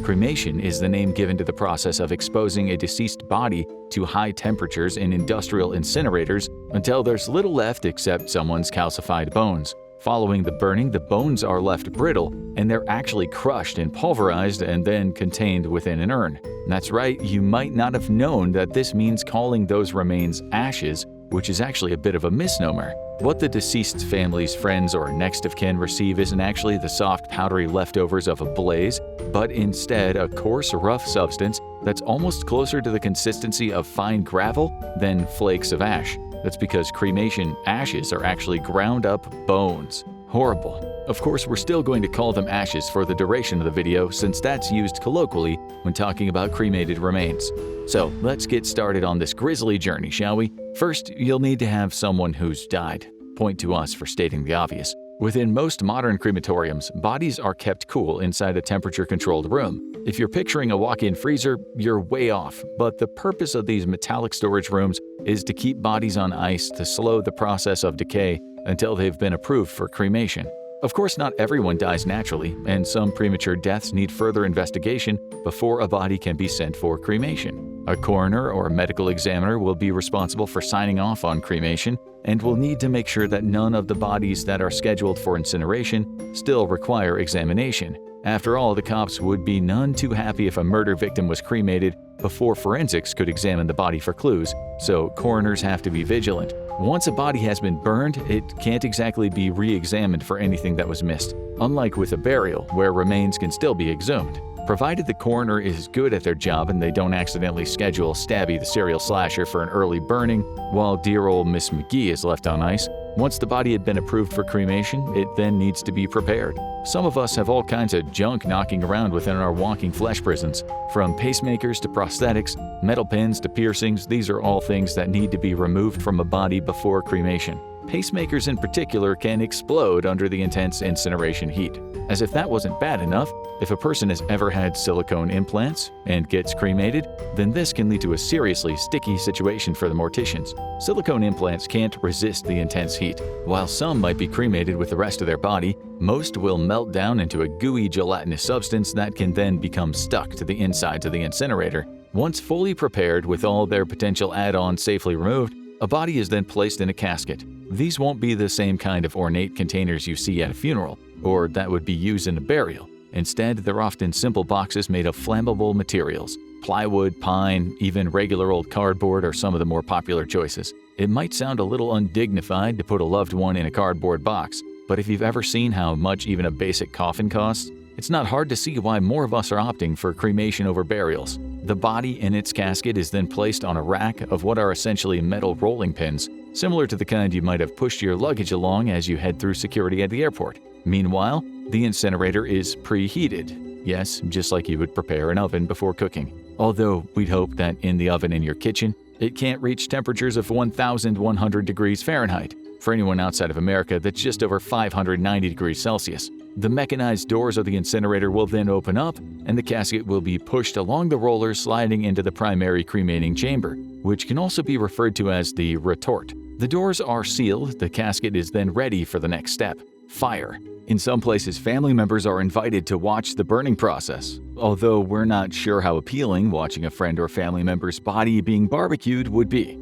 Cremation is the name given to the process of exposing a deceased body to high temperatures in industrial incinerators until there's little left except someone's calcified bones. Following the burning, the bones are left brittle, and they're actually crushed and pulverized and then contained within an urn. That's right, you might not have known that this means calling those remains ashes, which is actually a bit of a misnomer. What the deceased's family's friends or next of kin receive isn't actually the soft, powdery leftovers of a blaze, but instead a coarse, rough substance that's almost closer to the consistency of fine gravel than flakes of ash. That's because cremation ashes are actually ground up bones. Horrible. Of course, we're still going to call them ashes for the duration of the video since that's used colloquially when talking about cremated remains. So let's get started on this grisly journey, shall we? First, you'll need to have someone who's died. Point to us for stating the obvious. Within most modern crematoriums, bodies are kept cool inside a temperature-controlled room. If you're picturing a walk-in freezer, you're way off, but the purpose of these metallic storage rooms is to keep bodies on ice to slow the process of decay until they've been approved for cremation. Of course, not everyone dies naturally, and some premature deaths need further investigation before a body can be sent for cremation. A coroner or medical examiner will be responsible for signing off on cremation and will need to make sure that none of the bodies that are scheduled for incineration still require examination. After all, the cops would be none too happy if a murder victim was cremated before forensics could examine the body for clues, so coroners have to be vigilant. Once a body has been burned, it can't exactly be re-examined for anything that was missed, unlike with a burial, where remains can still be exhumed. Provided the coroner is good at their job and they don't accidentally schedule Stabby the serial slasher for an early burning, while dear old Miss McGee is left on ice. Once the body had been approved for cremation, it then needs to be prepared. Some of us have all kinds of junk knocking around within our walking flesh prisons. From pacemakers to prosthetics, metal pins to piercings, these are all things that need to be removed from a body before cremation. Pacemakers in particular can explode under the intense incineration heat. As if that wasn't bad enough, if a person has ever had silicone implants and gets cremated, then this can lead to a seriously sticky situation for the morticians. Silicone implants can't resist the intense heat. While some might be cremated with the rest of their body, most will melt down into a gooey gelatinous substance that can then become stuck to the insides of the incinerator. Once fully prepared with all their potential add-ons safely removed, a body is then placed in a casket. These won't be the same kind of ornate containers you see at a funeral, or that would be used in a burial. Instead, they're often simple boxes made of flammable materials. Plywood, pine, even regular old cardboard are some of the more popular choices. It might sound a little undignified to put a loved one in a cardboard box, but if you've ever seen how much even a basic coffin costs, it's not hard to see why more of us are opting for cremation over burials. The body in its casket is then placed on a rack of what are essentially metal rolling pins, similar to the kind you might have pushed your luggage along as you head through security at the airport. Meanwhile, the incinerator is preheated. Yes, just like you would prepare an oven before cooking. Although we'd hope that in the oven in your kitchen, it can't reach temperatures of 1,100 degrees Fahrenheit. For anyone outside of America, that's just over 590 degrees Celsius. The mechanized doors of the incinerator will then open up, and the casket will be pushed along the roller sliding into the primary cremating chamber, which can also be referred to as the retort. The doors are sealed, the casket is then ready for the next step: fire. In some places, family members are invited to watch the burning process, although we're not sure how appealing watching a friend or family member's body being barbecued would be.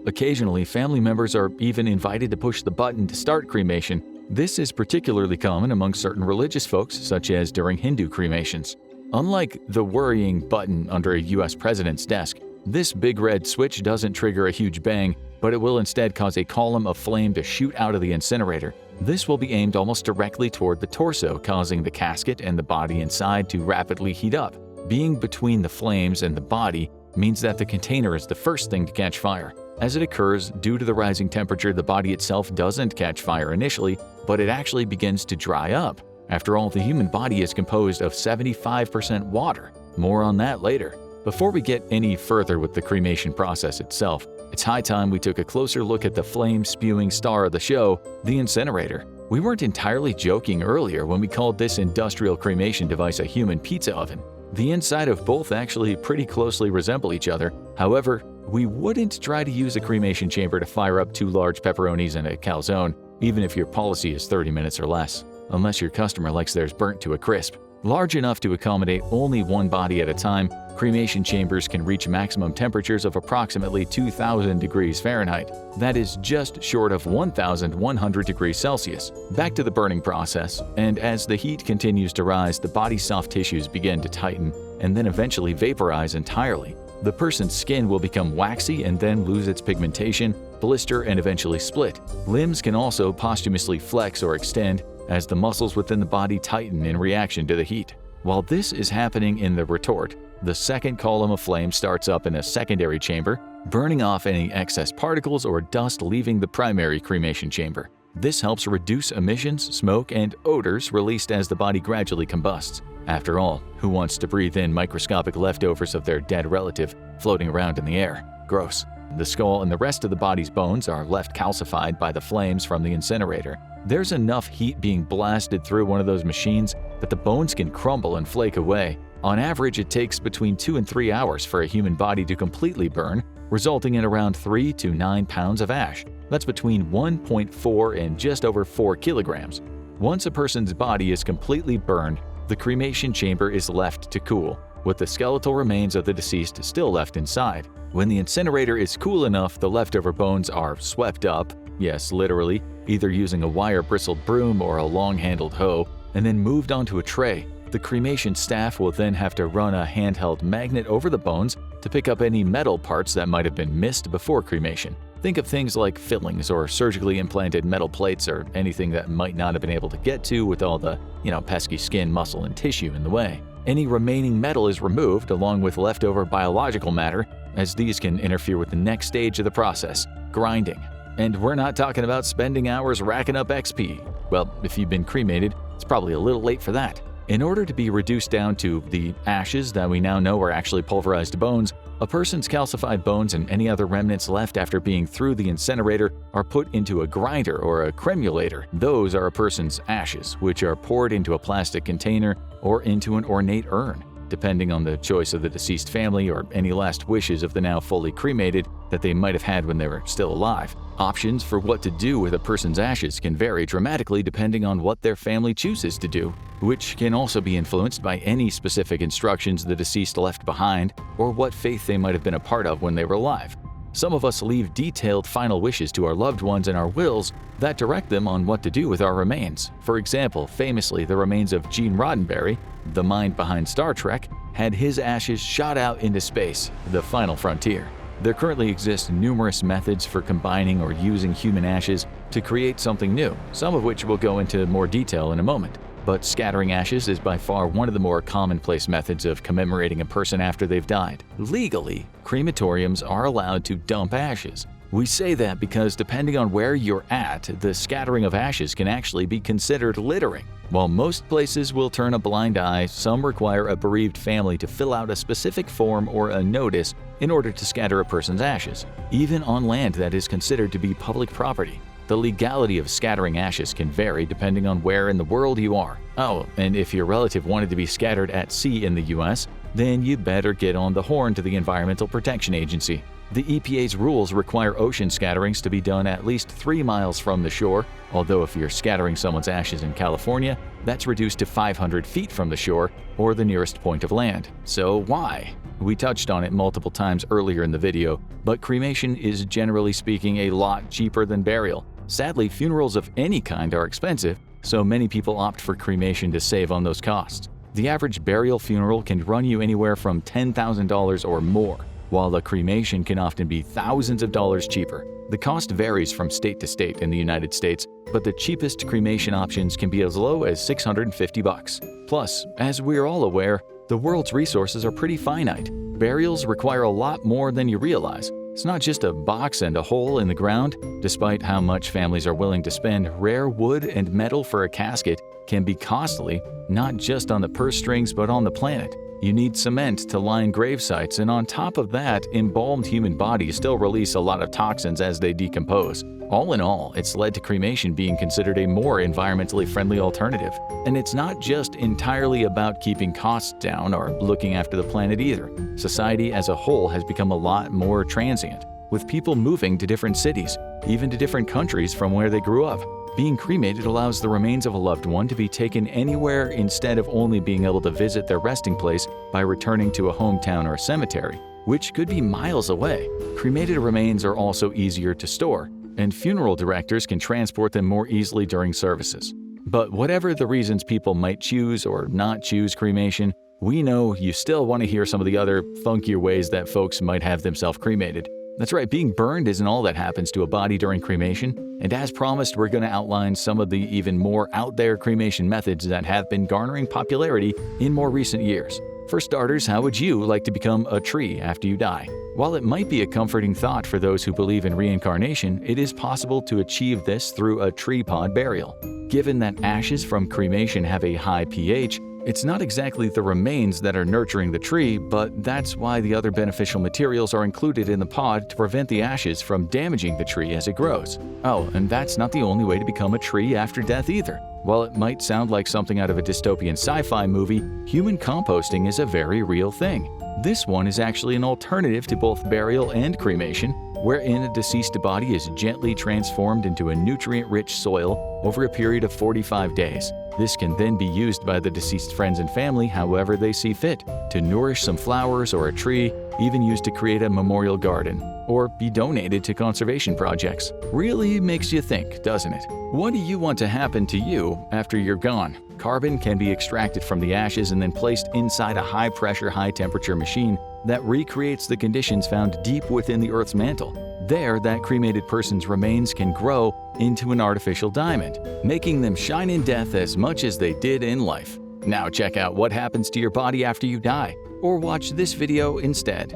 Occasionally, family members are even invited to push the button to start cremation. This is particularly common among certain religious folks, such as during Hindu cremations. Unlike the worrying button under a US president's desk, this big red switch doesn't trigger a huge bang, but it will instead cause a column of flame to shoot out of the incinerator. This will be aimed almost directly toward the torso, causing the casket and the body inside to rapidly heat up. Being between the flames and the body means that the container is the first thing to catch fire. As it occurs, due to the rising temperature, the body itself doesn't catch fire initially, but it actually begins to dry up. After all, the human body is composed of 75% water. More on that later. Before we get any further with the cremation process itself, it's high time we took a closer look at the flame-spewing star of the show, the incinerator. We weren't entirely joking earlier when we called this industrial cremation device a human pizza oven. The inside of both actually pretty closely resemble each other. However, we wouldn't try to use a cremation chamber to fire up 2 large pepperonis and a calzone, even if your policy is 30 minutes or less, unless your customer likes theirs burnt to a crisp. Large enough to accommodate only one body at a time, cremation chambers can reach maximum temperatures of approximately 2,000 degrees Fahrenheit. That is just short of 1,100 degrees Celsius. Back to the burning process, and as the heat continues to rise, the body's soft tissues begin to tighten and then eventually vaporize entirely. The person's skin will become waxy and then lose its pigmentation, blister, and eventually split. Limbs can also posthumously flex or extend as the muscles within the body tighten in reaction to the heat. While this is happening in the retort, the second column of flame starts up in a secondary chamber, burning off any excess particles or dust leaving the primary cremation chamber. This helps reduce emissions, smoke, and odors released as the body gradually combusts. After all, who wants to breathe in microscopic leftovers of their dead relative floating around in the air? Gross. The skull and the rest of the body's bones are left calcified by the flames from the incinerator. There's enough heat being blasted through one of those machines that the bones can crumble and flake away. On average, it takes between 2 and 3 hours for a human body to completely burn, resulting in around 3 to 9 pounds of ash. That's between 1.4 and just over 4 kilograms. Once a person's body is completely burned, the cremation chamber is left to cool, with the skeletal remains of the deceased still left inside. When the incinerator is cool enough, the leftover bones are swept up, yes, literally, either using a wire-bristled broom or a long-handled hoe, and then moved onto a tray. The cremation staff will then have to run a handheld magnet over the bones to pick up any metal parts that might have been missed before cremation. Think of things like fillings or surgically implanted metal plates or anything that might not have been able to get to with all the, pesky skin, muscle, and tissue in the way. Any remaining metal is removed along with leftover biological matter, as these can interfere with the next stage of the process, grinding. And we're not talking about spending hours racking up XP. Well, if you've been cremated, it's probably a little late for that. In order to be reduced down to the ashes that we now know are actually pulverized bones, a person's calcified bones and any other remnants left after being through the incinerator are put into a grinder or a cremulator. Those are a person's ashes, which are poured into a plastic container or into an ornate urn, depending on the choice of the deceased family or any last wishes of the now fully cremated that they might have had when they were still alive. Options for what to do with a person's ashes can vary dramatically depending on what their family chooses to do, which can also be influenced by any specific instructions the deceased left behind or what faith they might have been a part of when they were alive. Some of us leave detailed final wishes to our loved ones in our wills that direct them on what to do with our remains. For example, famously, the remains of Gene Roddenberry, the mind behind Star Trek, had his ashes shot out into space, the final frontier. There currently exist numerous methods for combining or using human ashes to create something new, some of which we'll go into more detail in a moment. But scattering ashes is by far one of the more commonplace methods of commemorating a person after they've died. Legally, crematoriums are allowed to dump ashes. We say that because depending on where you're at, the scattering of ashes can actually be considered littering. While most places will turn a blind eye, some require a bereaved family to fill out a specific form or a notice in order to scatter a person's ashes, even on land that is considered to be public property. The legality of scattering ashes can vary depending on where in the world you are. Oh, and if your relative wanted to be scattered at sea in the US, then you better get on the horn to the Environmental Protection Agency. The EPA's rules require ocean scatterings to be done at least 3 miles from the shore, although if you're scattering someone's ashes in California, that's reduced to 500 feet from the shore or the nearest point of land. So why? We touched on it multiple times earlier in the video, but cremation is generally speaking a lot cheaper than burial. Sadly, funerals of any kind are expensive, so many people opt for cremation to save on those costs. The average burial funeral can run you anywhere from $10,000 or more, while a cremation can often be thousands of dollars cheaper. The cost varies from state to state in the United States, but the cheapest cremation options can be as low as $650. Plus, as we're all aware, the world's resources are pretty finite. Burials require a lot more than you realize. It's not just a box and a hole in the ground. Despite how much families are willing to spend, rare wood and metal for a casket can be costly, not just on the purse strings but on the planet. You need cement to line grave sites, and on top of that, embalmed human bodies still release a lot of toxins as they decompose. All in all, it's led to cremation being considered a more environmentally friendly alternative. And it's not just entirely about keeping costs down or looking after the planet either. Society as a whole has become a lot more transient. with people moving to different cities, even to different countries from where they grew up. Being cremated allows the remains of a loved one to be taken anywhere instead of only being able to visit their resting place by returning to a hometown or a cemetery, which could be miles away. Cremated remains are also easier to store, and funeral directors can transport them more easily during services. But whatever the reasons people might choose or not choose cremation, we know you still want to hear some of the other funkier ways that folks might have themselves cremated. That's right, being burned isn't all that happens to a body during cremation, and as promised, we're going to outline some of the even more out there cremation methods that have been garnering popularity in more recent years. For starters, how would you like to become a tree after you die? While it might be a comforting thought for those who believe in reincarnation, it is possible to achieve this through a tree pod burial. Given that ashes from cremation have a high pH, it's not exactly the remains that are nurturing the tree, but that's why the other beneficial materials are included in the pod to prevent the ashes from damaging the tree as it grows. Oh, and that's not the only way to become a tree after death either. While it might sound like something out of a dystopian sci-fi movie, human composting is a very real thing. This one is actually an alternative to both burial and cremation, wherein a deceased body is gently transformed into a nutrient-rich soil over a period of 45 days. This can then be used by the deceased friends and family however they see fit, to nourish some flowers or a tree, even used to create a memorial garden, or be donated to conservation projects. Really makes you think, doesn't it? What do you want to happen to you after you're gone? Carbon can be extracted from the ashes and then placed inside a high-pressure, high-temperature machine that recreates the conditions found deep within the Earth's mantle. There, that cremated person's remains can grow into an artificial diamond, making them shine in death as much as they did in life. Now check out what happens to your body after you die, or watch this video instead.